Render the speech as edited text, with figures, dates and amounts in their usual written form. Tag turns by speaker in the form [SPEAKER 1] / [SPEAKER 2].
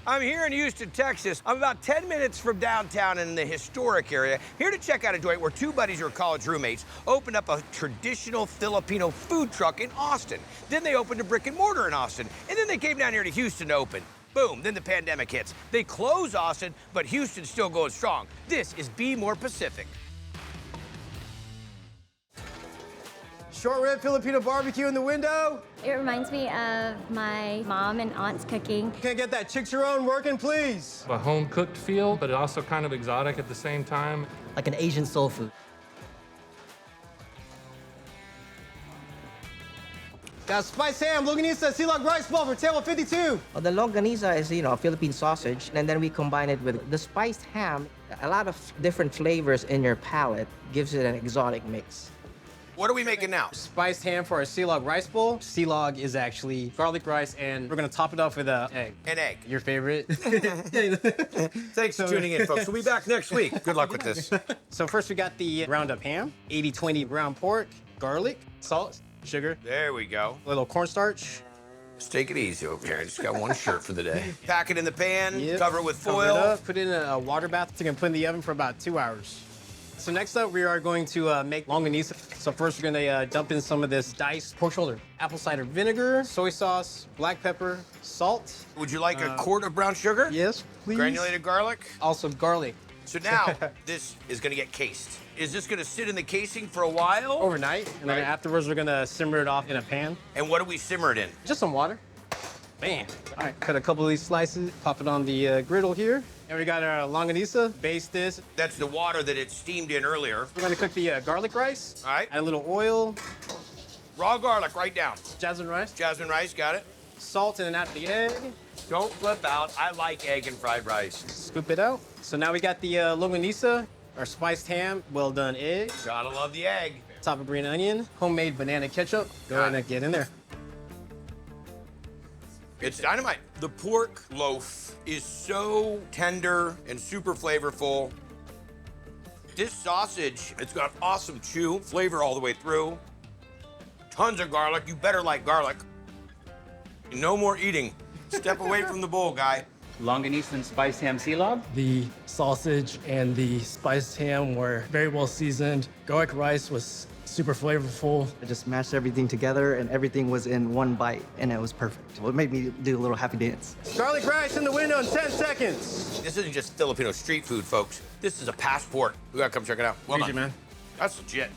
[SPEAKER 1] I'm here in Houston, Texas. I'm about 10 minutes from downtown in the historic area, here to check out a joint where two buddies who are college roommates opened up a traditional Filipino food truck in Austin. Then they opened a brick and mortar in Austin, and then they came down here to Houston to open. Boom, then the pandemic hits. They close Austin, but Houston's still going strong. This is Be More Pacific.
[SPEAKER 2] Short rib Filipino barbecue in the window.
[SPEAKER 3] It reminds me of my mom and aunt's cooking.
[SPEAKER 2] Can I get that chicharron working, please?
[SPEAKER 4] A home-cooked feel, but also kind of exotic at the same time.
[SPEAKER 5] Like an Asian soul food.
[SPEAKER 2] Got spiced ham, longanisa, silog rice bowl for table 52.
[SPEAKER 5] Well, the longanisa is, a Philippine sausage, and then we combine it with the spiced ham. A lot of different flavors in your palate gives it an exotic mix.
[SPEAKER 1] What are we making now?
[SPEAKER 2] Spiced ham for our silog rice bowl. Silog is actually garlic rice, and we're gonna top it off with an egg.
[SPEAKER 1] An egg.
[SPEAKER 2] Your favorite?
[SPEAKER 1] Thanks for tuning in, folks. We'll be back next week. Good luck with this.
[SPEAKER 2] So first we got the ground up ham, 80-20 ground pork, garlic, salt, sugar,
[SPEAKER 1] There we go.
[SPEAKER 2] a little cornstarch.
[SPEAKER 1] Let's take it easy over here. I just got one shirt for the day. Pack it in the pan,
[SPEAKER 2] Yep.
[SPEAKER 1] cover it with
[SPEAKER 2] Cover
[SPEAKER 1] foil.
[SPEAKER 2] it up, put it in a water bath. It's gonna put in the oven for about 2 hours. So next up, we are going to make longanisa. So first, we're gonna dump in some of this diced pork shoulder, apple cider vinegar, soy sauce, black pepper, salt.
[SPEAKER 1] Would you like a quart of brown sugar?
[SPEAKER 2] Yes, please.
[SPEAKER 1] Granulated garlic?
[SPEAKER 2] Also garlic.
[SPEAKER 1] So now, this is gonna get cased. Is this gonna sit in the casing for a while?
[SPEAKER 2] Overnight, and then
[SPEAKER 1] Right.
[SPEAKER 2] afterwards, we're gonna simmer it off in a pan.
[SPEAKER 1] And what do we simmer it in?
[SPEAKER 2] Just some water. Bam. All right, cut a couple of these slices, pop it on the griddle here. And we got our longanisa, baste this.
[SPEAKER 1] That's the water that it steamed in earlier.
[SPEAKER 2] We're gonna cook the garlic rice.
[SPEAKER 1] All right.
[SPEAKER 2] Add a little oil,
[SPEAKER 1] Raw garlic, right down.
[SPEAKER 2] jasmine rice,
[SPEAKER 1] Jasmine rice, got it?
[SPEAKER 2] salt, and then add the egg.
[SPEAKER 1] Don't flip out. I like egg and fried rice.
[SPEAKER 2] Scoop it out. So now we got the longanisa, our spiced ham, well done egg,
[SPEAKER 1] Gotta love the egg.
[SPEAKER 2] top of green onion, homemade banana ketchup. Go ahead and get in there.
[SPEAKER 1] It's dynamite. The pork loaf is so tender and super flavorful. This sausage, it's got awesome chew, flavor all the way through. Tons of garlic. You better like garlic. No more eating. Step away from the bowl, guy.
[SPEAKER 6] Longanisa and spiced ham silog.
[SPEAKER 7] The sausage and the spiced ham were very well seasoned. Garlic rice was super flavorful.
[SPEAKER 5] I just mashed everything together, and everything was in one bite, and it was perfect. It made me do a little happy dance.
[SPEAKER 2] Garlic rice in the window in 10 seconds.
[SPEAKER 1] This isn't just Filipino street food, folks. This is a passport. We gotta come check it out. Well
[SPEAKER 2] Greasy,
[SPEAKER 1] done.
[SPEAKER 2] man.
[SPEAKER 1] That's legit.